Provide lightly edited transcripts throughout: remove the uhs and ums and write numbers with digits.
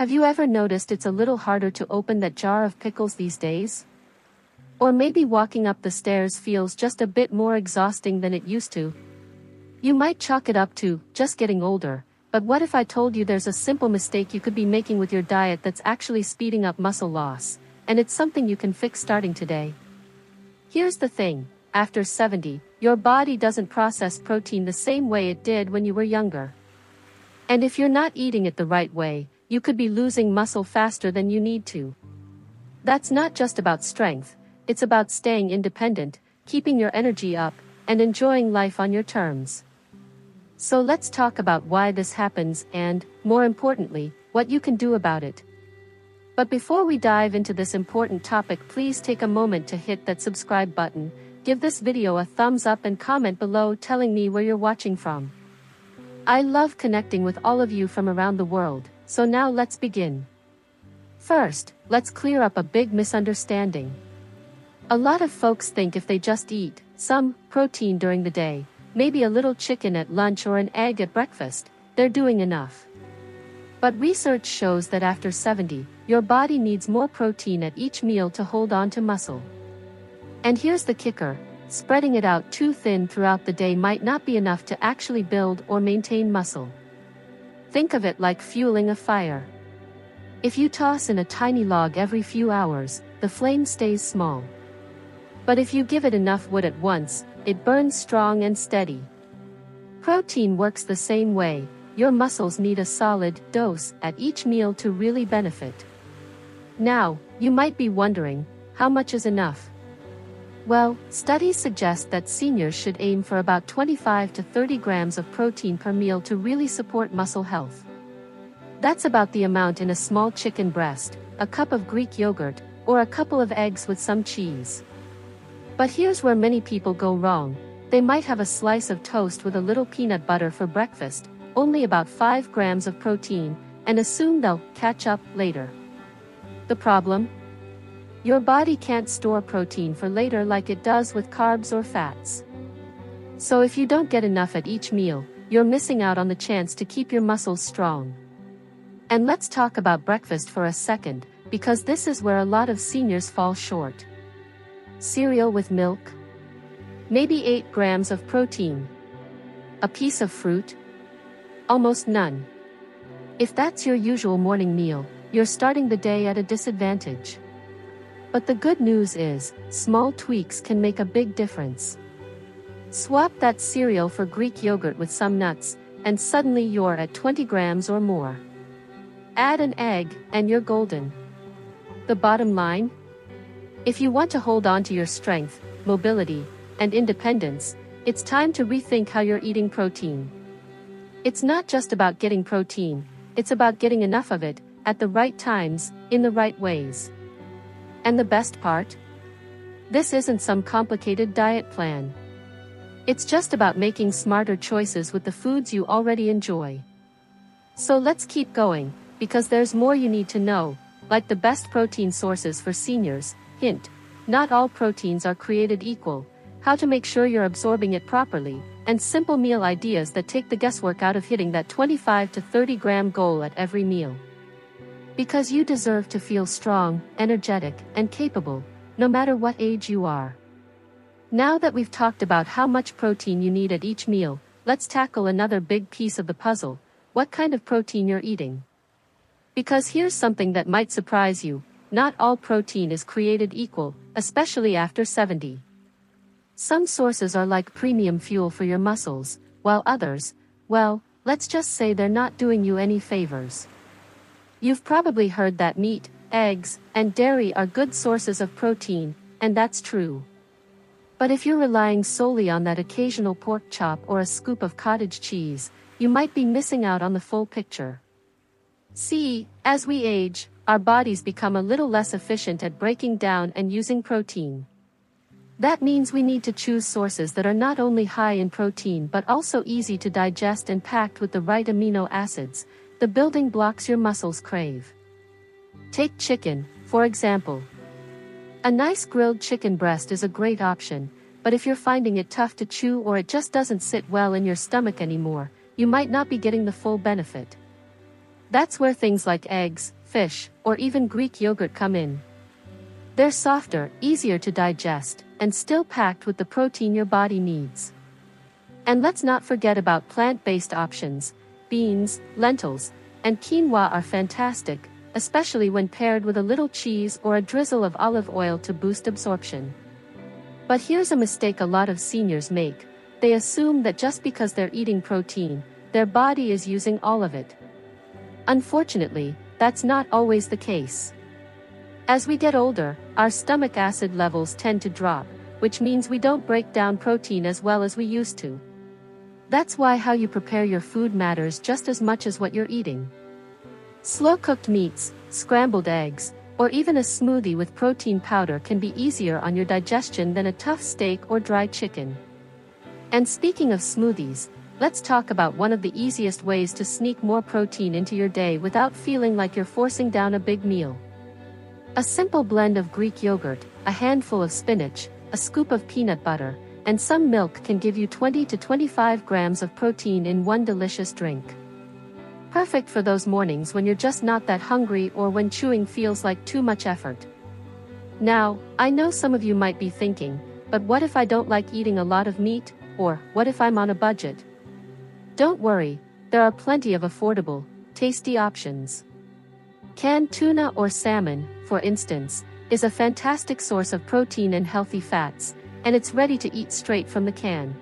Have you ever noticed it's a little harder to open that jar of pickles these days? Or maybe walking up the stairs feels just a bit more exhausting than it used to? You might chalk it up to just getting older, but what if I told you there's a simple mistake you could be making with your diet that's actually speeding up muscle loss, and it's something you can fix starting today? Here's the thing, after 70, your body doesn't process protein the same way it did when you were younger. And if you're not eating it the right way, you could be losing muscle faster than you need to. That's not just about strength, it's about staying independent, keeping your energy up, and enjoying life on your terms. So let's talk about why this happens and, more importantly, what you can do about it. But before we dive into this important topic, please take a moment to hit that subscribe button, give this video a thumbs up and comment below telling me where you're watching from. I love connecting with all of you from around the world, so now let's begin. First, let's clear up a big misunderstanding. A lot of folks think if they just eat some protein during the day, maybe a little chicken at lunch or an egg at breakfast, they're doing enough. But research shows that after 70, your body needs more protein at each meal to hold on to muscle. And here's the kicker, spreading it out too thin throughout the day might not be enough to actually build or maintain muscle. Think of it like fueling a fire. If you toss in a tiny log every few hours, the flame stays small. But if you give it enough wood at once, it burns strong and steady. Protein works the same way, your muscles need a solid dose at each meal to really benefit. Now, you might be wondering, how much is enough? Well, studies suggest that seniors should aim for about 25 to 30 grams of protein per meal to really support muscle health. That's about the amount in a small chicken breast, a cup of Greek yogurt, or a couple of eggs with some cheese. But here's where many people go wrong. They might have a slice of toast with a little peanut butter for breakfast, only about 5 grams of protein, and assume they'll catch up later. The problem? Your body can't store protein for later like it does with carbs or fats. So if you don't get enough at each meal, you're missing out on the chance to keep your muscles strong. And let's talk about breakfast for a second, because this is where a lot of seniors fall short. Cereal with milk? Maybe 8 grams of protein. A piece of fruit? Almost none. If that's your usual morning meal, you're starting the day at a disadvantage. But the good news is, small tweaks can make a big difference. Swap that cereal for Greek yogurt with some nuts, and suddenly you're at 20 grams or more. Add an egg, and you're golden. The bottom line? If you want to hold on to your strength, mobility, and independence, it's time to rethink how you're eating protein. It's not just about getting protein, it's about getting enough of it, at the right times, in the right ways. And the best part? This isn't some complicated diet plan. It's just about making smarter choices with the foods you already enjoy. So let's keep going, because there's more you need to know, like the best protein sources for seniors. Hint, not all proteins are created equal, how to make sure you're absorbing it properly, and simple meal ideas that take the guesswork out of hitting that 25 to 30 gram goal at every meal. Because you deserve to feel strong, energetic, and capable, no matter what age you are. Now that we've talked about how much protein you need at each meal, let's tackle another big piece of the puzzle, what kind of protein you're eating. Because here's something that might surprise you. Not all protein is created equal, especially after 70. Some sources are like premium fuel for your muscles, while others, well, let's just say they're not doing you any favors. You've probably heard that meat, eggs, and dairy are good sources of protein, and that's true. But if you're relying solely on that occasional pork chop or a scoop of cottage cheese, you might be missing out on the full picture. See, as we age, our bodies become a little less efficient at breaking down and using protein. That means we need to choose sources that are not only high in protein but also easy to digest and packed with the right amino acids, the building blocks your muscles crave. Take chicken, for example. A nice grilled chicken breast is a great option, but if you're finding it tough to chew or it just doesn't sit well in your stomach anymore, you might not be getting the full benefit. That's where things like eggs, fish, or even Greek yogurt come in. They're softer, easier to digest, and still packed with the protein your body needs. And let's not forget about plant-based options. Beans, lentils, and quinoa are fantastic, especially when paired with a little cheese or a drizzle of olive oil to boost absorption. But here's a mistake a lot of seniors make. They assume that just because they're eating protein, their body is using all of it. Unfortunately, that's not always the case. As we get older, our stomach acid levels tend to drop, which means we don't break down protein as well as we used to. That's why how you prepare your food matters just as much as what you're eating. Slow-cooked meats, scrambled eggs, or even a smoothie with protein powder can be easier on your digestion than a tough steak or dry chicken. And speaking of smoothies, let's talk about one of the easiest ways to sneak more protein into your day without feeling like you're forcing down a big meal. A simple blend of Greek yogurt, a handful of spinach, a scoop of peanut butter, and some milk can give you 20 to 25 grams of protein in one delicious drink. Perfect for those mornings when you're just not that hungry or when chewing feels like too much effort. Now, I know some of you might be thinking, but what if I don't like eating a lot of meat, or what if I'm on a budget? Don't worry, there are plenty of affordable, tasty options. Canned tuna or salmon, for instance, is a fantastic source of protein and healthy fats, and it's ready to eat straight from the can.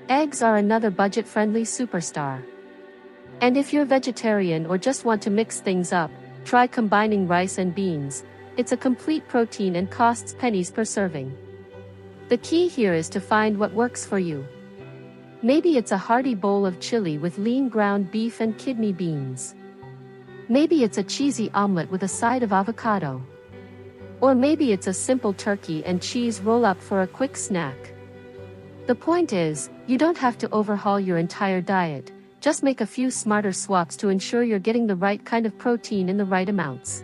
Eggs are another budget-friendly superstar. And if you're vegetarian or just want to mix things up, try combining rice and beans. It's a complete protein and costs pennies per serving. The key here is to find what works for you. Maybe it's a hearty bowl of chili with lean ground beef and kidney beans. Maybe it's a cheesy omelet with a side of avocado. Or maybe it's a simple turkey and cheese roll-up for a quick snack. The point is, you don't have to overhaul your entire diet, just make a few smarter swaps to ensure you're getting the right kind of protein in the right amounts.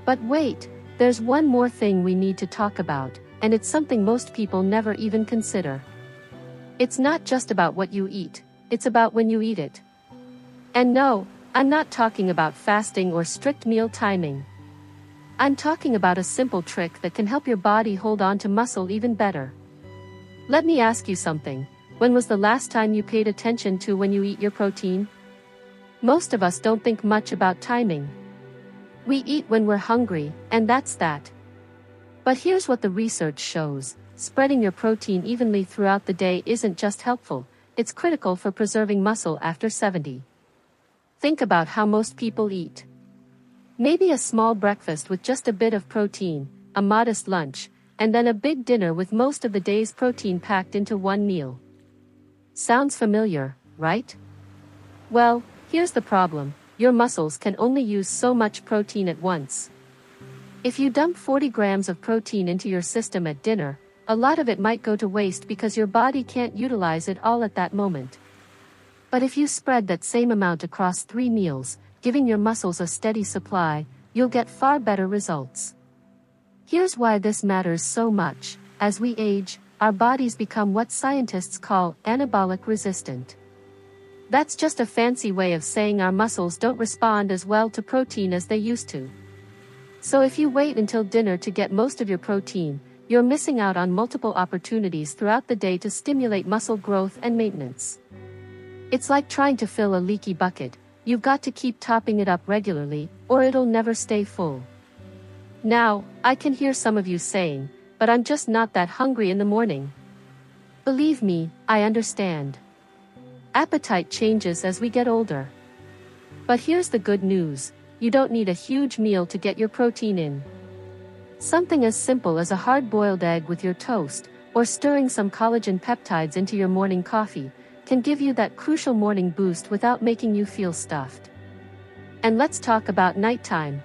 But wait, there's one more thing we need to talk about, and it's something most people never even consider. It's not just about what you eat, it's about when you eat it. And no, I'm not talking about fasting or strict meal timing. I'm talking about a simple trick that can help your body hold on to muscle even better. Let me ask you something. When was the last time you paid attention to when you eat your protein? Most of us don't think much about timing. We eat when we're hungry, and that's that. But here's what the research shows. Spreading your protein evenly throughout the day isn't just helpful, it's critical for preserving muscle after 70. Think about how most people eat. Maybe a small breakfast with just a bit of protein, a modest lunch, and then a big dinner with most of the day's protein packed into one meal. Sounds familiar, right? Well, here's the problem. Your muscles can only use so much protein at once. If you dump 40 grams of protein into your system at dinner, a lot of it might go to waste because your body can't utilize it all at that moment. But if you spread that same amount across 3 meals, giving your muscles a steady supply, you'll get far better results. Here's why this matters so much. As we age, our bodies become what scientists call anabolic resistant. That's just a fancy way of saying our muscles don't respond as well to protein as they used to. So if you wait until dinner to get most of your protein, you're missing out on multiple opportunities throughout the day to stimulate muscle growth and maintenance. It's like trying to fill a leaky bucket. You've got to keep topping it up regularly, or it'll never stay full. Now, I can hear some of you saying, but I'm just not that hungry in the morning. Believe me, I understand. Appetite changes as we get older. But here's the good news. You don't need a huge meal to get your protein in. Something as simple as a hard-boiled egg with your toast, or stirring some collagen peptides into your morning coffee, can give you that crucial morning boost without making you feel stuffed. And let's talk about nighttime.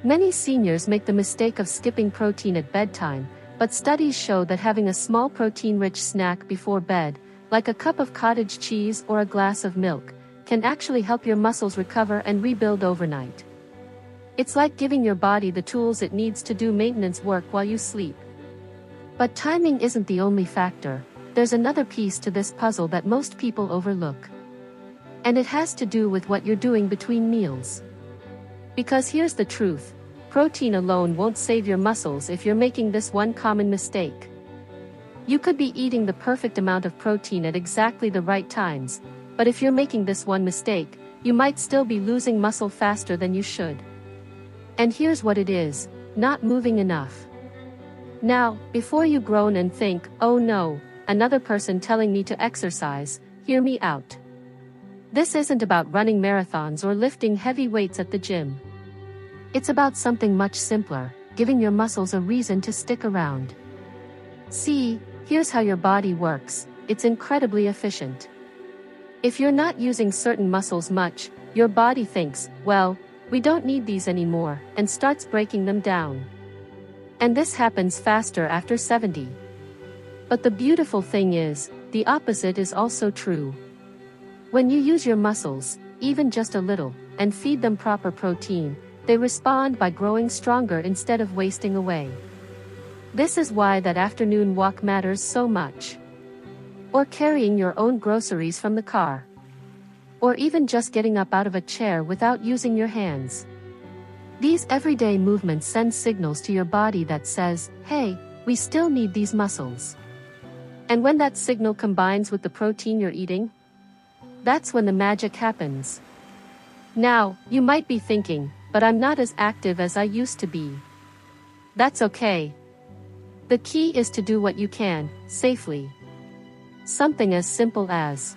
Many seniors make the mistake of skipping protein at bedtime, but studies show that having a small protein-rich snack before bed, like a cup of cottage cheese or a glass of milk, can actually help your muscles recover and rebuild overnight. It's like giving your body the tools it needs to do maintenance work while you sleep. But timing isn't the only factor. There's another piece to this puzzle that most people overlook. And it has to do with what you're doing between meals. Because here's the truth, protein alone won't save your muscles if you're making this one common mistake. You could be eating the perfect amount of protein at exactly the right times, but if you're making this one mistake, you might still be losing muscle faster than you should. And here's what it is, not moving enough. Now, before you groan and think, oh no, another person telling me to exercise, hear me out. This isn't about running marathons or lifting heavy weights at the gym. It's about something much simpler, giving your muscles a reason to stick around. See, here's how your body works, it's incredibly efficient. If you're not using certain muscles much, your body thinks, well, we don't need these anymore, and starts breaking them down. And this happens faster after 70. But the beautiful thing is, the opposite is also true. When you use your muscles, even just a little, and feed them proper protein, they respond by growing stronger instead of wasting away. This is why that afternoon walk matters so much. Or carrying your own groceries from the car. Or even just getting up out of a chair without using your hands. These everyday movements send signals to your body that says, hey, we still need these muscles. And when that signal combines with the protein you're eating, that's when the magic happens. Now, you might be thinking, but I'm not as active as I used to be. That's okay. The key is to do what you can, safely. Something as simple as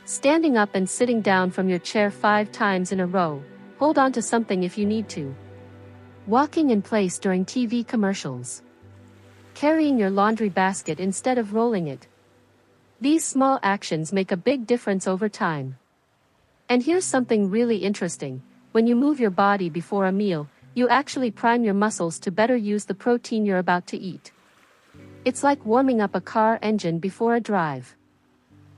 standing up and sitting down from your chair 5 times in a row, hold on to something if you need to. Walking in place during TV commercials. Carrying your laundry basket instead of rolling it. These small actions make a big difference over time. And here's something really interesting. When you move your body before a meal, you actually prime your muscles to better use the protein you're about to eat. It's like warming up a car engine before a drive.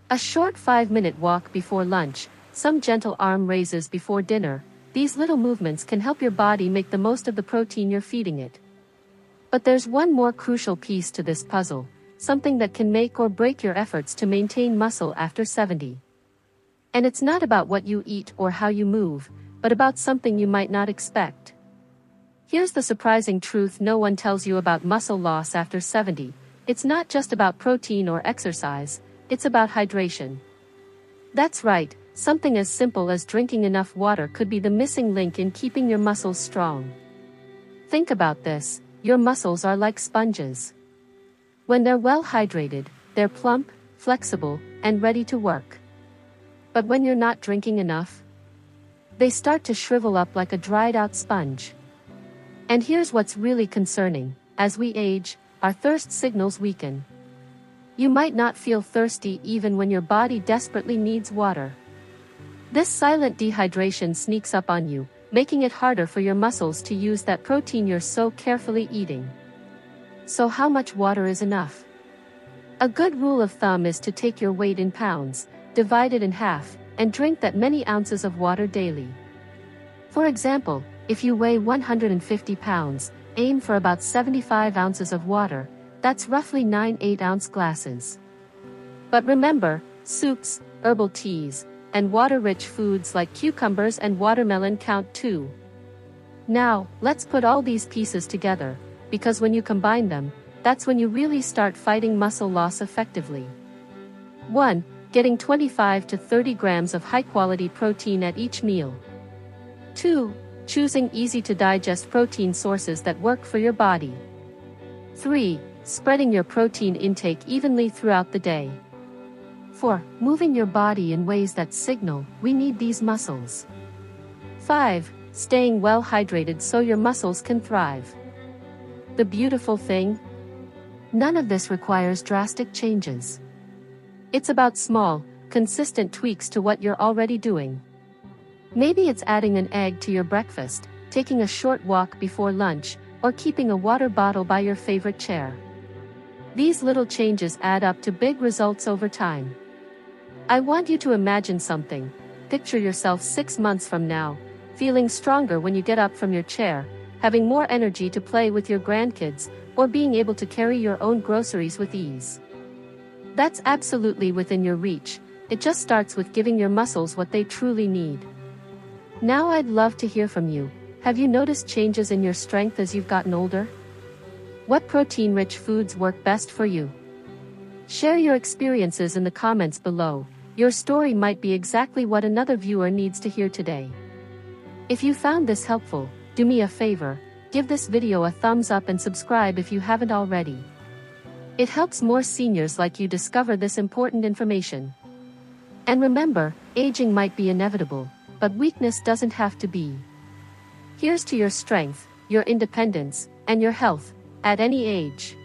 A short 5-minute walk before lunch, some gentle arm raises before dinner, these little movements can help your body make the most of the protein you're feeding it. But there's one more crucial piece to this puzzle, something that can make or break your efforts to maintain muscle after 70. And it's not about what you eat or how you move, but about something you might not expect. Here's the surprising truth no one tells you about muscle loss after 70. It's not just about protein or exercise, it's about hydration. That's right, something as simple as drinking enough water could be the missing link in keeping your muscles strong. Think about this, your muscles are like sponges. When they're well hydrated, they're plump, flexible, and ready to work. But when you're not drinking enough, they start to shrivel up like a dried-out sponge. And here's what's really concerning, as we age, our thirst signals weaken. You might not feel thirsty even when your body desperately needs water. This silent dehydration sneaks up on you, making it harder for your muscles to use that protein you're so carefully eating. So how much water is enough? A good rule of thumb is to take your weight in pounds, divide it in half, and drink that many ounces of water daily. For example, if you weigh 150 pounds, aim for about 75 ounces of water, that's roughly 9 8-ounce glasses. But remember, soups, herbal teas, and water-rich foods like cucumbers and watermelon count too. Now, let's put all these pieces together, because when you combine them, that's when you really start fighting muscle loss effectively. 1. Getting 25 to 30 grams of high-quality protein at each meal. 2. Choosing easy-to-digest protein sources that work for your body. 3. Spreading your protein intake evenly throughout the day. 4. Moving your body in ways that signal, we need these muscles. 5. Staying well hydrated so your muscles can thrive. The beautiful thing? None of this requires drastic changes. It's about small, consistent tweaks to what you're already doing. Maybe it's adding an egg to your breakfast, taking a short walk before lunch, or keeping a water bottle by your favorite chair. These little changes add up to big results over time. I want you to imagine something. Picture yourself 6 months from now, feeling stronger when you get up from your chair, having more energy to play with your grandkids, or being able to carry your own groceries with ease. That's absolutely within your reach, It just starts with giving your muscles what they truly need. Now I'd love to hear from you. Have you noticed changes in your strength as you've gotten older? What protein-rich foods work best for you? Share your experiences in the comments below. Your story might be exactly what another viewer needs to hear today. If you found this helpful, do me a favor, give this video a thumbs up and subscribe if you haven't already. It helps more seniors like you discover this important information. And remember, aging might be inevitable, but weakness doesn't have to be. Here's to your strength, your independence, and your health, at any age.